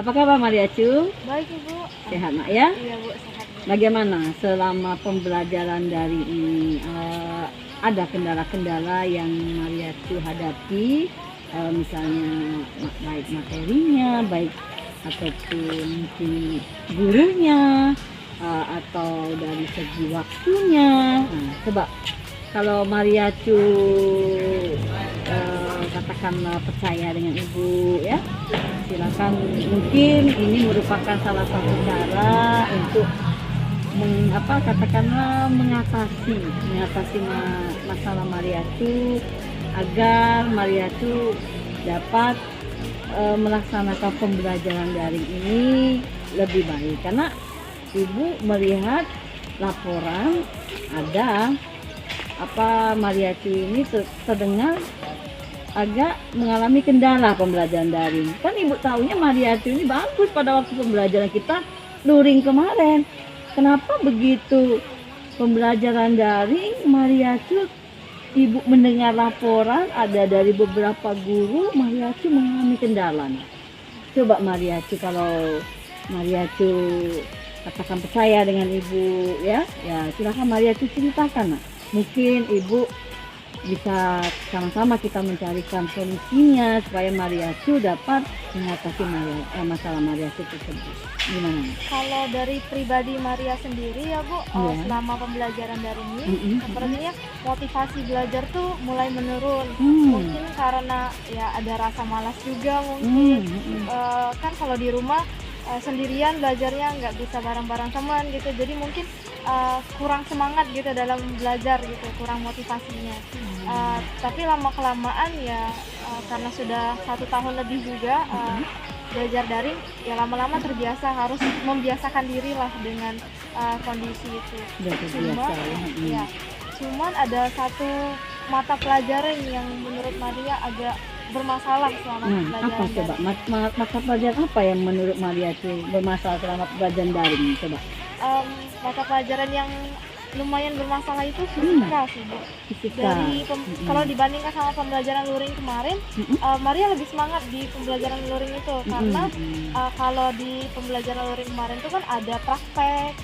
Apa kabar Mariacu? Baik Ibu. Sehat nak ya? Iya Bu, sehat Bu. Bagaimana selama pembelajaran dari ini? Ada kendala-kendala yang Mariacu hadapi, misalnya baik materinya, baik ataupun mungkin gurunya, atau dari segi waktunya. Nah, coba kalau Mariacu katakanlah percaya dengan Ibu ya, silakan. Mungkin ini merupakan salah satu cara untuk katakanlah mengatasi masalah Mariacu, agar Mariacu dapat melaksanakan pembelajaran daring ini lebih baik. Karena Ibu melihat laporan ada Mariacu ini terdengar agak mengalami kendala pembelajaran daring. Kan Ibu tahunya Mariacu ini bagus pada waktu pembelajaran kita luring kemarin. Kenapa begitu pembelajaran daring Mariacu, Ibu mendengar laporan ada dari beberapa guru Mariacu mengalami kendala? Coba Mariacu, kalau Mariacu katakan percaya dengan Ibu ya silakan Mariacu ceritakan. Mungkin Ibu bisa sama-sama kita mencarikan solusinya supaya Mariacu dapat mengatasi masalah Mariacu tersebut. Gimana? Kalau dari pribadi Maria sendiri ya Bu, selama pembelajaran daring ini, sepertinya motivasi belajar tuh mulai menurun. Mungkin karena ya ada rasa malas juga mungkin. Kan kalau di rumah sendirian belajarnya nggak bisa bareng-bareng teman gitu, jadi mungkin kurang semangat gitu dalam belajar gitu, kurang motivasinya. Tapi lama-kelamaan ya karena sudah 1 tahun lebih juga belajar daring, ya lama-lama terbiasa, harus membiasakan diri lah dengan kondisi itu. Cuman ada satu mata pelajaran yang menurut Maria agak bermasalah selama pembelajaran daring. Mata pelajaran apa yang menurut Mariacu bermasalah selama pembelajaran daring? Coba. Mata pelajaran yang lumayan bermasalah itu fisika sih Bu. Kalau dibandingkan sama pembelajaran luring kemarin, Maria lebih semangat di pembelajaran luring itu, karena kalau di pembelajaran luring kemarin itu kan ada praktek,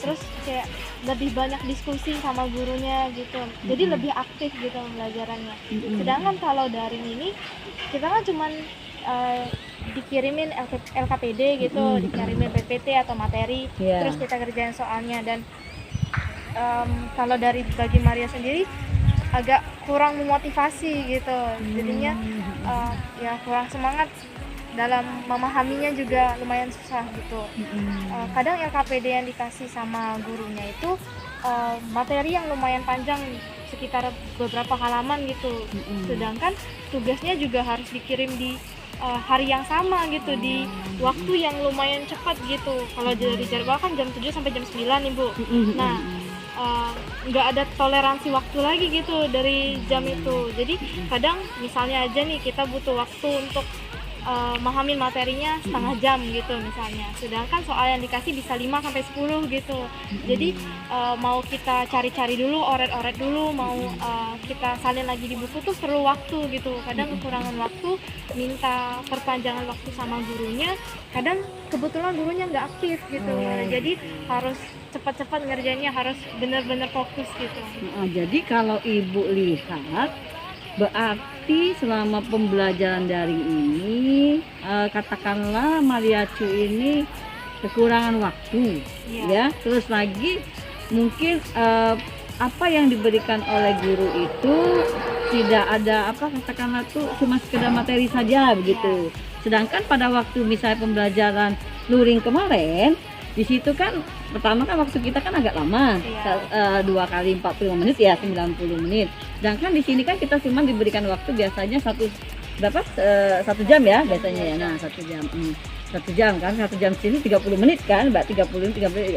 terus kayak lebih banyak diskusi sama gurunya gitu, jadi lebih aktif gitu pembelajarannya. Sedangkan kalau daring ini kita kan cuman dikirimin LKPD gitu, dikirimin PPT atau materi, terus kita kerjain soalnya. Dan kalau dari bagi Maria sendiri agak kurang memotivasi gitu, jadinya ya kurang semangat dalam memahaminya, juga lumayan susah gitu. Kadang LKPD yang dikasih sama gurunya itu materi yang lumayan panjang, sekitar beberapa halaman gitu, sedangkan tugasnya juga harus dikirim di hari yang sama gitu, di waktu yang lumayan cepat gitu. Kalau dari jadwal kan jam 7 sampai jam 9 Ibu. Nah, nggak ada toleransi waktu lagi gitu dari jam itu. Jadi kadang misalnya aja nih kita butuh waktu untuk mahamin materinya setengah jam gitu misalnya, sedangkan soal yang dikasih bisa 5 sampai 10 gitu. Jadi mau kita cari-cari dulu, oret-oret dulu, mau kita salin lagi di buku tuh perlu waktu gitu. Kadang kekurangan waktu, minta perpanjangan waktu sama gurunya, kadang kebetulan gurunya nggak aktif gitu. Jadi harus cepat-cepat ngerjainnya, harus benar-benar fokus gitu. Jadi kalau Ibu lihat, berarti selama pembelajaran daring ini katakanlah Mariacu ini kekurangan waktu ya. Terus lagi mungkin apa yang diberikan oleh guru itu tidak ada katakanlah tuh cuma sekedar materi saja begitu. Sedangkan pada waktu misalnya pembelajaran luring kemarin, di situ kan pertama kan waktu kita kan agak lama, 2 kali 45 menit ya, 90 menit. Sedangkan di sini kan kita cuma diberikan waktu biasanya 1 jam ya biasanya ya. Nah 1 jam, 1 jam kan, 1 jam sini 30 menit kan, Mbak, 30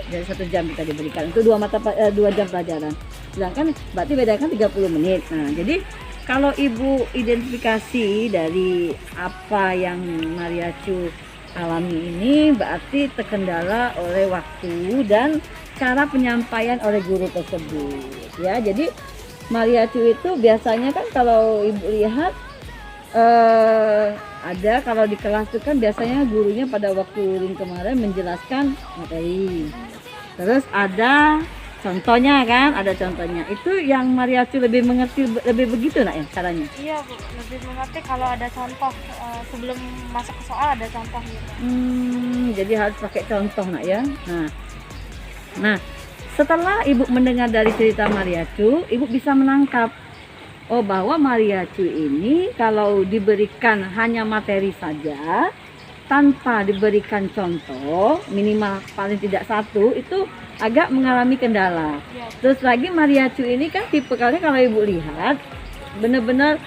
dari 1 jam kita diberikan untuk 2 jam pelajaran. Sedangkan berarti bedakan 30 menit. Nah jadi kalau Ibu identifikasi dari apa yang Mariacu alami ini, berarti terkendala oleh waktu dan cara penyampaian oleh guru tersebut ya. Jadi Mariacu itu biasanya kan kalau Ibu lihat ada kalau di kelas itu kan biasanya gurunya pada waktu luring kemarin menjelaskan materi. Terus ada contohnya kan, ada contohnya. Itu yang Mariacu lebih mengerti, lebih begitu nak ya caranya? Iya Bu, lebih mengerti kalau ada contoh, sebelum masuk ke soal ada contoh gitu. Jadi harus pakai contoh nak ya. Nah, setelah ibu mendengar dari cerita Mariacu, ibu bisa menangkap bahwa Mariacu ini kalau diberikan hanya materi saja tanpa diberikan contoh minimal paling tidak satu itu agak mengalami kendala. Ya. Terus lagi Mariacu ini kan tipe kali kalau ibu lihat benar-benar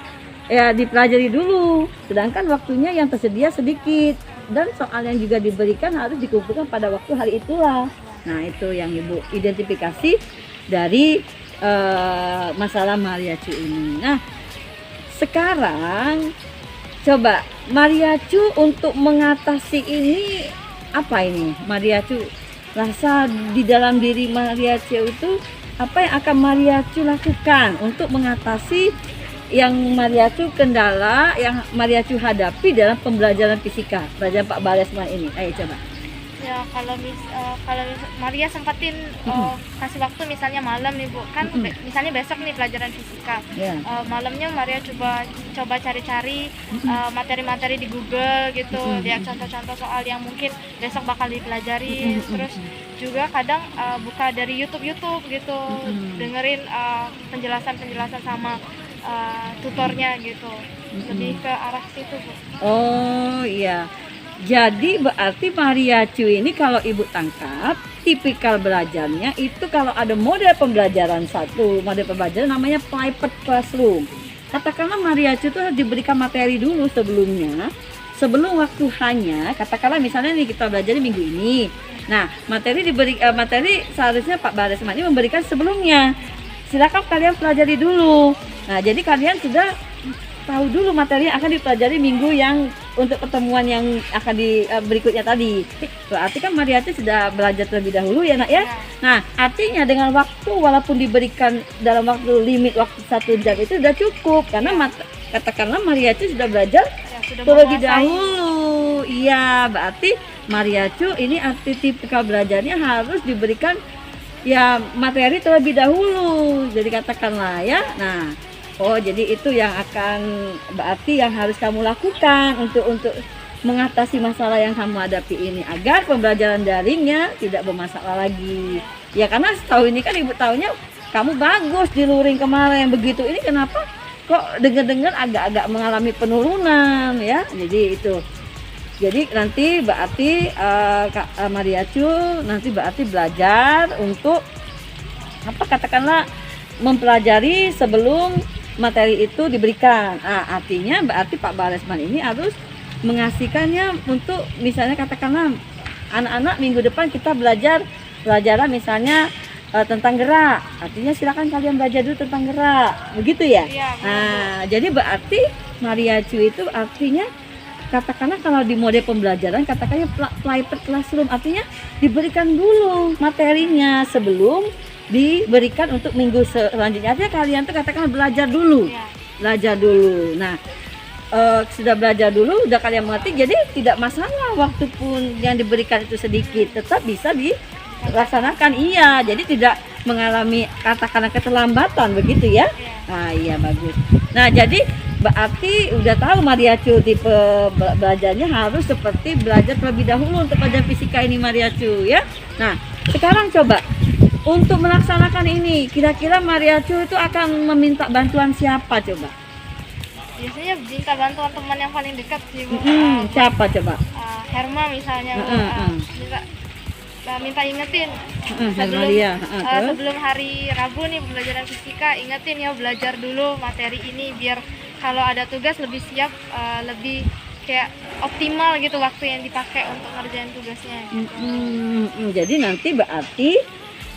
ya dipelajari dulu, sedangkan waktunya yang tersedia sedikit dan soal yang juga diberikan harus dikumpulkan pada waktu hari itulah. Nah itu yang ibu identifikasi dari masalah Mariacu ini. Nah sekarang coba Mariacu untuk mengatasi ini apa ini? Mariacu rasa di dalam diri Mariacu itu apa yang akan Mariacu lakukan untuk mengatasi yang Mariacu kendala yang Mariacu hadapi dalam pembelajaran fisika pelajaran Pak Baresman ini? Ayo coba. Ya kalau Maria sempetin kasih waktu misalnya malam nih Bu, kan misalnya besok nih pelajaran fisika. Malamnya Maria coba cari-cari materi-materi di Google gitu, lihat contoh-contoh soal yang mungkin besok bakal dipelajari. Terus juga kadang buka dari YouTube gitu, dengerin penjelasan sama tutornya gitu. Lebih ke arah situ Bu. Oh iya. Jadi berarti Mariacu ini kalau ibu tangkap tipikal belajarnya itu kalau ada model pembelajaran namanya private classroom. Katakanlah Mariacu itu harus diberikan materi dulu sebelum waktu hanya katakanlah misalnya nih kita belajar minggu ini. Nah materi seharusnya Pak Baresman ini memberikan sebelumnya. Silakan kalian pelajari dulu. Nah jadi kalian sudah tahu dulu materi yang akan dipelajari minggu yang untuk pertemuan yang akan berikutnya tadi. Berarti kan Mariacu sudah belajar terlebih dahulu ya nak ya. Nah artinya dengan waktu walaupun diberikan dalam waktu limit waktu 1 jam itu sudah cukup karena katakanlah Mariacu sudah belajar terlebih dahulu. Iya berarti Mariacu ini arti tipikal belajarnya harus diberikan ya materi terlebih dahulu. Jadi katakanlah ya. Nah jadi itu yang akan berarti yang harus kamu lakukan untuk mengatasi masalah yang kamu hadapi ini agar pembelajaran daringnya tidak bermasalah lagi. Ya karena setahu ini kan ibu tahunya kamu bagus di luring kemarin begitu. Ini kenapa kok dengar-dengar agak-agak mengalami penurunan ya? Jadi itu. Jadi nanti berarti Kak Mariacu nanti berarti belajar untuk katakanlah mempelajari sebelum materi itu diberikan. Artinya berarti Pak Baresman ini harus mengasihkannya untuk misalnya katakanlah anak-anak minggu depan kita belajar pelajaran misalnya tentang gerak. Artinya silakan kalian belajar dulu tentang gerak. Begitu ya? Jadi berarti Mariacu itu artinya katakanlah kalau di mode pembelajaran katakannya private classroom artinya diberikan dulu materinya sebelum diberikan untuk minggu selanjutnya. Artinya kalian tuh katakan belajar dulu. Nah sudah belajar dulu, udah kalian mengerti, jadi tidak masalah waktu pun yang diberikan itu sedikit, tetap bisa dilaksanakan. Iya, jadi tidak mengalami katakanlah keterlambatan begitu ya. Iya bagus. Nah jadi berarti udah tahu Mariacu tipe belajarnya harus seperti belajar terlebih dahulu untuk pelajaran fisika ini Mariacu ya. Nah sekarang coba untuk melaksanakan ini, kira-kira Mariacu itu akan meminta bantuan siapa coba? Biasanya minta bantuan teman yang paling dekat sih Bu. Siapa coba? Herma misalnya minta ingetin sebelum hari Rabu nih pembelajaran fisika, ingetin ya belajar dulu materi ini biar kalau ada tugas lebih siap, lebih kayak optimal gitu waktu yang dipakai untuk ngerjain tugasnya. Jadi nanti berarti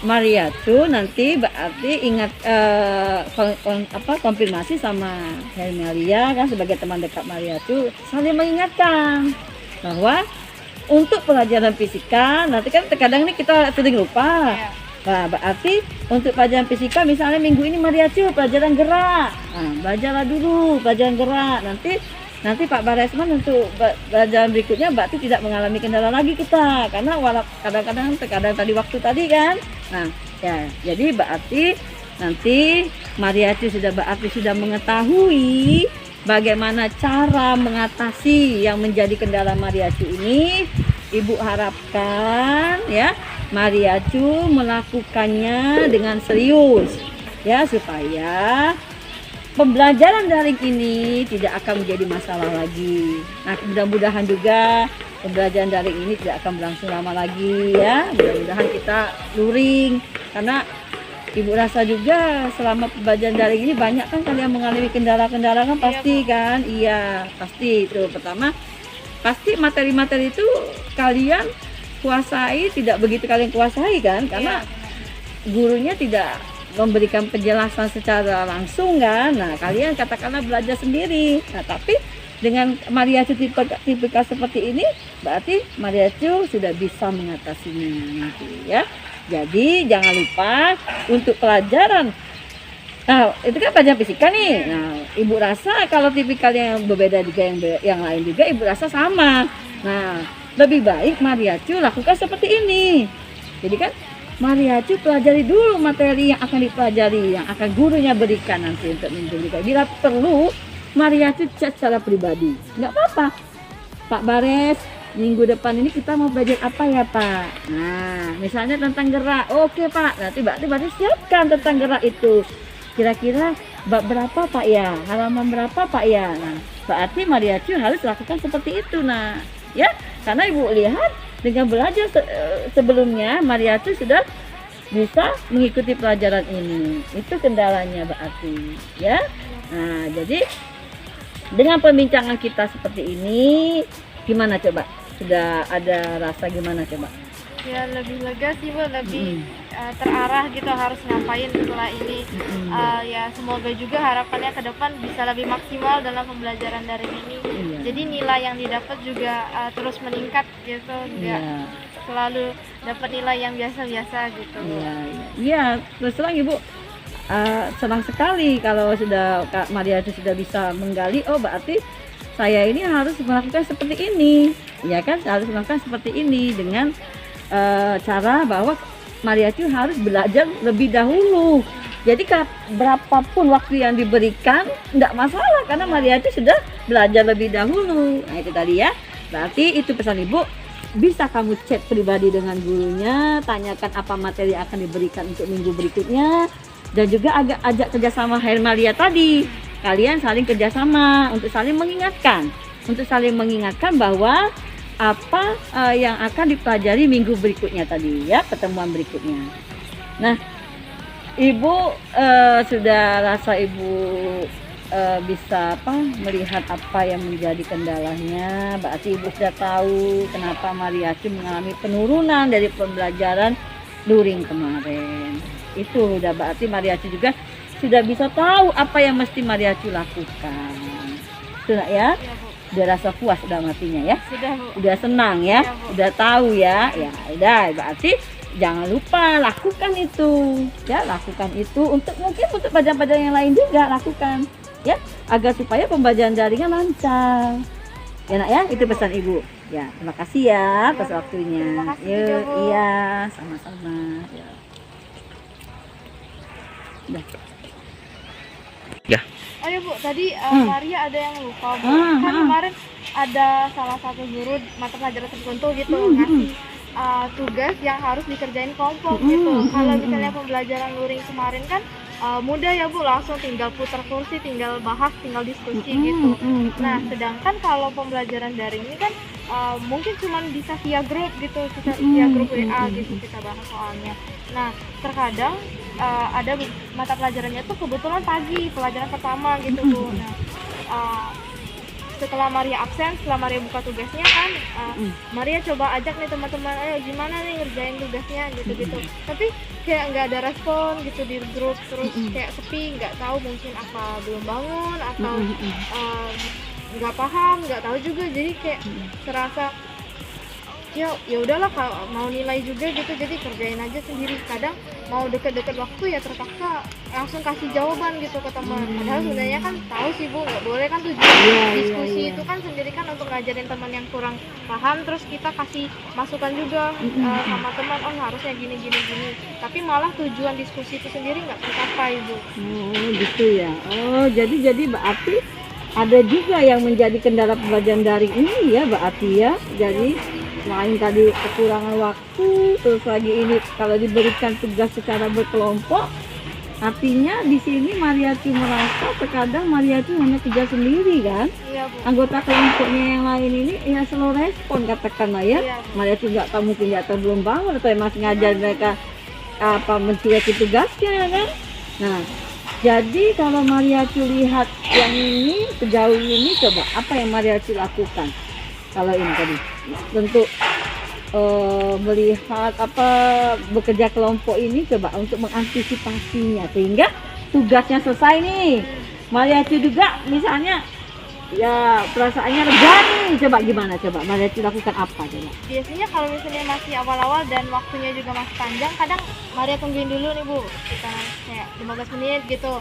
Mariacu nanti berarti ingat konfirmasi sama Hermelia kan sebagai teman dekat Mariacu, saling mengingatkan bahwa untuk pelajaran fisika nanti kan terkadang ini kita sering lupa. Nah, berarti untuk pelajaran fisika misalnya minggu ini Mariacu pelajaran gerak. Belajarlah dulu pelajaran gerak. Nanti nanti Pak Baresman untuk pelajaran berikutnya berarti tidak mengalami kendala lagi kita, karena kadang-kadang terkadang tadi waktu tadi kan. Nah ya, jadi berarti nanti Mariachi sudah mengetahui bagaimana cara mengatasi yang menjadi kendala Mariachi ini. Ibu harapkan ya Mariachi melakukannya dengan serius ya, supaya pembelajaran daring ini tidak akan menjadi masalah lagi. Nah, mudah-mudahan juga pembelajaran daring ini tidak akan berlangsung lama lagi ya. Mudah-mudahan kita luring, karena Ibu rasa juga selama pembelajaran daring ini banyak kan kalian mengalami kendala-kendala kan, pasti kan? Iya, pasti itu. Pertama, pasti materi-materi itu kalian kuasai, tidak begitu kalian kuasai kan? Karena gurunya tidak memberikan penjelasan secara langsung kan. Nah, kalian katakanlah belajar sendiri. Nah, tapi dengan Mariachi tipikal seperti ini, berarti Mariachi sudah bisa mengatasinya nanti ya. Jadi jangan lupa untuk pelajaran, nah itu kan pelajaran fisika nih. Nah, Ibu rasa kalau tipikal yang berbeda juga yang lain juga Ibu rasa sama. Nah, lebih baik Mariachi lakukan seperti ini. Jadi kan Mariachi pelajari dulu materi yang akan dipelajari, yang akan gurunya berikan nanti untuk minggu berikutnya. Bila perlu, Mariachi chat secara pribadi. Nggak apa-apa. Pak Bares, minggu depan ini kita mau belajar apa ya Pak? Nah, misalnya tentang gerak. Oke Pak, berarti siapkan tentang gerak itu. Kira-kira bab berapa Pak ya? Halaman berapa Pak ya? Nah, berarti Mariachi harus lakukan seperti itu. Nah, ya, karena Ibu lihat dengan belajar sebelumnya Mariachi sudah bisa mengikuti pelajaran ini. Itu kendalanya berarti ya. Nah, jadi dengan pembincangan kita seperti ini, gimana coba? Sudah ada rasa gimana coba? Ya lebih lega sih Bu, lebih terarah gitu harus ngapain setelah ini. Ya semoga juga harapannya ke depan bisa lebih maksimal dalam pembelajaran daring ini. Jadi nilai yang didapat juga terus meningkat gitu, nggak selalu dapat nilai yang biasa-biasa gitu. Iya, terus terang Ibu senang sekali kalau sudah Kak Mariachi sudah bisa menggali, oh berarti saya ini harus melakukan seperti ini, ya kan? Harus melakukan seperti ini dengan cara bahwa Mariachi harus belajar lebih dahulu. Jadi berapapun waktu yang diberikan tidak masalah, karena Mariachi sudah belajar lebih dahulu. Nah itu tadi ya. Berarti itu pesan Ibu, bisa kamu chat pribadi dengan gurunya, tanyakan apa materi yang akan diberikan untuk minggu berikutnya, dan juga ajak kerjasama Hermalia tadi. Kalian saling kerjasama untuk saling mengingatkan bahwa apa yang akan dipelajari minggu berikutnya tadi ya, pertemuan berikutnya. Nah, Ibu sudah rasa Ibu bisa melihat apa yang menjadi kendalanya. Berarti Ibu sudah tahu kenapa Mariachi mengalami penurunan dari pembelajaran luring kemarin. Itu udah berarti Mariachi juga sudah bisa tahu apa yang mesti Mariachi lakukan. Sudah ya? Udah rasa puas udah matinya ya? Sudah Bu. Udah senang ya? Udah tahu ya? Ya udah, berarti jangan lupa lakukan itu. Ya, lakukan itu untuk pelajaran-pelajaran yang lain juga lakukan. Ya, agar supaya pembelajaran daringnya lancar. Ya nak ya, itu pesan Ibu. Ya, terima kasih ya atas waktunya. Terima kasih juga, Bu. Iya, sama-sama. Ya. Udah. Ya. Oh ya Bu, tadi Maria ada yang lupa Bu. Kan kemarin ada salah satu guru mata pelajaran tertentu gitu ngasih tugas yang harus dikerjain kelompok gitu. Kalau misalnya pembelajaran luring kemarin kan mudah ya Bu, langsung tinggal putar kursi, tinggal bahas, tinggal diskusi gitu. Nah, sedangkan kalau pembelajaran daring ini kan mungkin cuma bisa via grup gitu, via grup WA gitu kita bahas soalnya. Nah, terkadang ada mata pelajarannya tuh kebetulan pagi, pelajaran pertama gitu Bu. Nah, setelah Maria absen, setelah Maria buka tugasnya kan, Maria coba ajak nih teman-teman, ayo gimana nih ngerjain tugasnya gitu-gitu. Tapi kayak nggak ada respon gitu di grup, terus kayak sepi, nggak tahu mungkin apa belum bangun atau nggak paham, nggak tahu juga. Jadi kayak serasa ya udahlah kalau mau nilai juga gitu, jadi kerjain aja sendiri. Kadang mau deket-deket waktu ya terpaksa langsung kasih jawaban gitu ke teman. Padahal sebenarnya kan tahu sih Bu, nggak boleh kan tujuan diskusi itu kan sendiri kan untuk ngajarin teman yang kurang paham, terus kita kasih masukan juga sama teman, oh harusnya gini gini gini. Tapi malah tujuan diskusi itu sendiri nggak tercapai Bu. Oh gitu ya. Oh jadi berarti ada juga yang menjadi kendala pembelajaran daring ini ya berarti ya. Jadi selain tadi kekurangan waktu, terus lagi ini kalau diberikan tugas secara berkelompok, artinya di sini Mariachi merasa terkadang Mariachi hanya kerja sendiri kan. Iya Bu. Anggota kelompoknya yang lain ini ya slow respon katakanlah ya. Iya, Bu. Mariachi nggak tahu mungkin nggak tahu belum bangun atau masih ngajar mereka apa mencueki tugasnya kan. Nah jadi kalau Mariachi lihat yang ini sejauh ini, coba apa yang Mariachi lakukan? Kalau ini tadi tentu melihat apa bekerja kelompok ini coba untuk mengantisipasinya sehingga tugasnya selesai nih. Mariachi juga misalnya ya perasaannya lega nih, coba gimana coba Mariachi lakukan apa coba? Biasanya kalau misalnya masih awal-awal dan waktunya juga masih panjang, kadang Maria tungguin dulu nih Bu, kita kayak 15 menit gitu.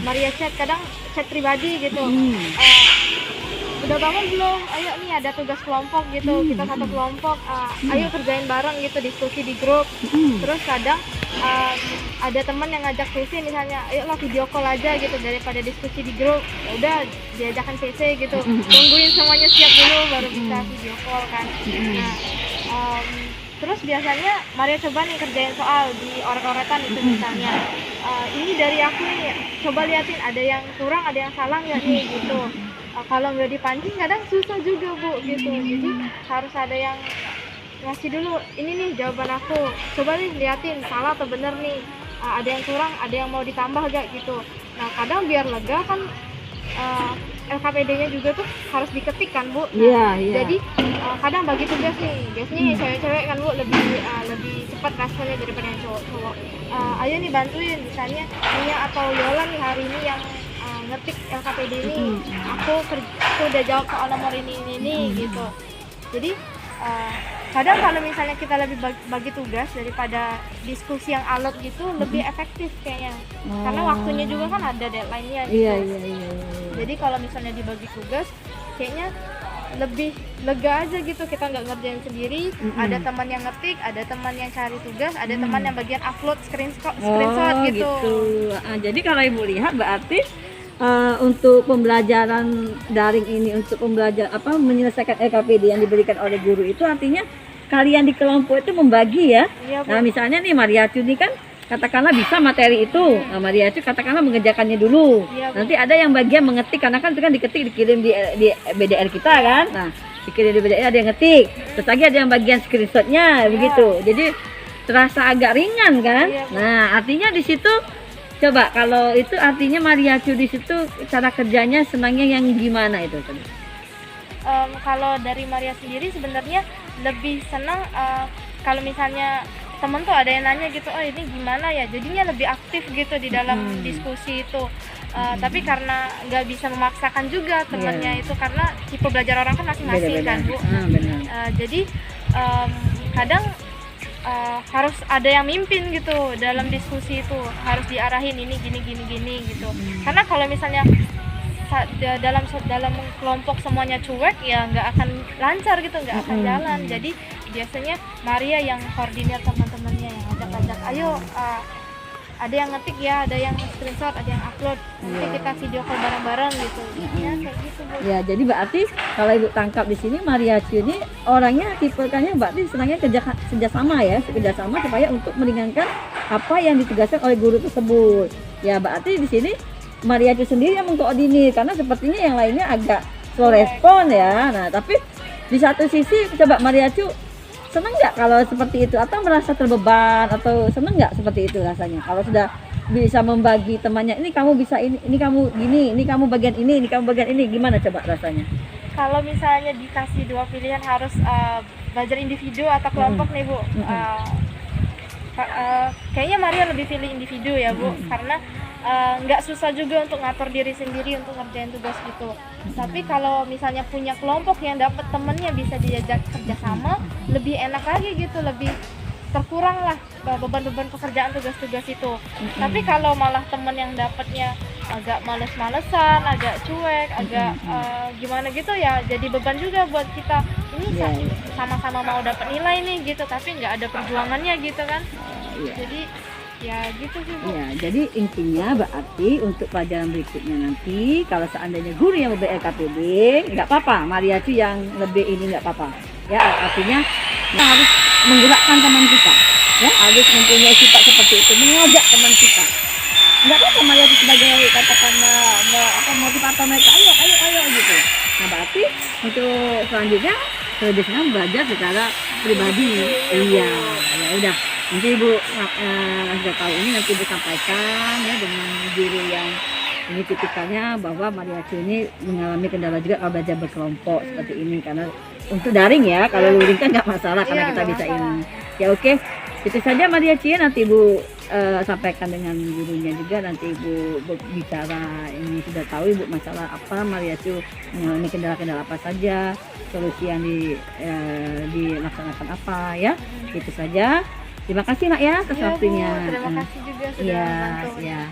Maria chat pribadi gitu. Udah bangun belum? Ayo nih ada tugas kelompok gitu, kita satu kelompok, ayo kerjain bareng gitu, diskusi di grup. Terus kadang ada teman yang ngajak CC misalnya, ayo lah video call aja gitu daripada diskusi di grup. Ya udah diajakan CC gitu, tungguin semuanya siap dulu baru bisa video call kan. Nah, terus biasanya Maria coba nih kerjain soal di oret-oretan itu misalnya. Ini dari aku nih, coba liatin ada yang kurang, ada yang salah nggak nih gitu. Kalau nggak dipancing kadang susah juga Bu gitu, jadi harus ada yang ngasih dulu, ini nih jawaban aku, coba nih liatin salah atau bener nih, ada yang kurang, ada yang mau ditambah gak gitu. Nah kadang biar lega kan LKPD-nya juga tuh harus diketik kan Bu. Nah, jadi kadang bagi tugas nih, biasanya cewek-cewek kan Bu lebih cepat responnya daripada yang cowok. Ayo nih bantuin, misalnya Nia atau Yola nih hari ini yang ngetik LKPD ini, aku udah jawab soal nomor ini gitu. Jadi kadang kalau misalnya kita lebih bagi tugas daripada diskusi yang alot gitu, lebih efektif kayaknya. Karena waktunya juga kan ada deadline-nya gitu. Iya. Jadi kalau misalnya dibagi tugas, kayaknya lebih lega aja gitu, kita nggak ngerjain sendiri. Ada teman yang ngetik, ada teman yang cari tugas, ada teman yang bagian upload screenshot gitu. Jadi kalau Ibu lihat berarti untuk pembelajaran daring ini, untuk menyelesaikan LKPD yang diberikan oleh guru itu artinya kalian di kelompok itu membagi ya. Iya, Nah misalnya nih Mariachi ini kan katakanlah bisa materi itu, nah, Mariachi katakanlah mengerjakannya dulu. Iya, Nanti ada yang bagian mengetik, karena kan itu kan diketik dikirim di BDR kita kan. Nah dikirim di BDR ada yang ngetik, terus lagi ada yang bagian screenshotnya begitu. Jadi terasa agak ringan kan. Nah artinya di situ coba kalau itu artinya Mariachi di situ cara kerjanya senangnya yang gimana itu? Kalau dari Maria sendiri sebenarnya lebih senang kalau misalnya temen tuh ada yang nanya gitu, oh ini gimana ya, jadinya lebih aktif gitu di dalam diskusi itu. Tapi karena nggak bisa memaksakan juga temennya itu, karena tipe belajar orang kan masing-masing kan Bu. Jadi kadang harus ada yang mimpin gitu dalam diskusi itu, harus diarahin ini gini gitu. Karena kalau misalnya dalam kelompok semuanya cuek ya nggak akan lancar gitu, nggak akan jalan. Jadi biasanya Maria yang koordinir teman-temannya, yang ajak-ajak, ayo ada yang ngetik ya, ada yang screenshot, ada yang upload, nanti kita video call bareng-bareng gitu. Ya kayak gitu Bu. Ya jadi berarti kalau Ibu tangkap di sini Mariachi ini orangnya tipenya berarti senangnya kerjasama ya, kerjasama supaya untuk meringankan apa yang ditugaskan oleh guru tersebut. Ya berarti di sini Mariachi sendiri yang mengkoordinir, karena sepertinya yang lainnya agak slow respon ya. Nah tapi di satu sisi coba Mariachi senang nggak kalau seperti itu, atau merasa terbeban, atau senang nggak seperti itu rasanya kalau sudah bisa membagi temannya, ini kamu bisa ini kamu gini, ini kamu bagian ini kamu bagian ini, gimana coba rasanya? Kalau misalnya dikasih dua pilihan harus belajar individu atau kelompok nih Bu, kayaknya Maria lebih pilih individu ya Bu, karena nggak susah juga untuk ngatur diri sendiri untuk ngerjain tugas gitu. Tapi kalau misalnya punya kelompok yang dapat temennya bisa diajak kerjasama, lebih enak lagi gitu, lebih terkurang lah beban-beban pekerjaan tugas-tugas itu. Tapi kalau malah temen yang dapatnya agak males-malesan, agak cuek, agak gimana gitu ya, jadi beban juga buat kita. Ini sama-sama mau dapat nilai nih gitu, tapi nggak ada perjuangannya gitu kan. Jadi ya gitu sih Bu. Ya, jadi intinya berarti untuk pelajaran berikutnya nanti kalau seandainya guru yang lebih LKPD nggak apa-apa, mariachi yang lebih ini nggak apa-apa. Ya, artinya kita harus menggerakkan teman kita, ya harus mempunyai sifat seperti itu, mengajak teman kita. Nggak apa-apa mariachi sebagai katakanlah motivator mereka, ayo gitu. Nah berarti untuk selanjutnya lebih senang belajar secara pribadi. Iya, ya udah. Nanti Ibu sudah tahu ini, nanti Ibu sampaikan ya dengan guru yang ini tipikalnya bahwa mariachi ini mengalami kendala juga kalau belajar berkelompok seperti ini, karena untuk daring ya, kalau luring kan nggak masalah karena kita bisa ini. Ya oke, itu saja mariachi ya, nanti Ibu sampaikan dengan gurunya juga, nanti Ibu bicara ini sudah tahu Ibu masalah apa mariachi mengalami kendala-kendala apa saja, solusi yang dilaksanakan apa ya, itu saja. Terima kasih Mak ya atas waktunya. Terima kasih juga sudah membantu. Iya.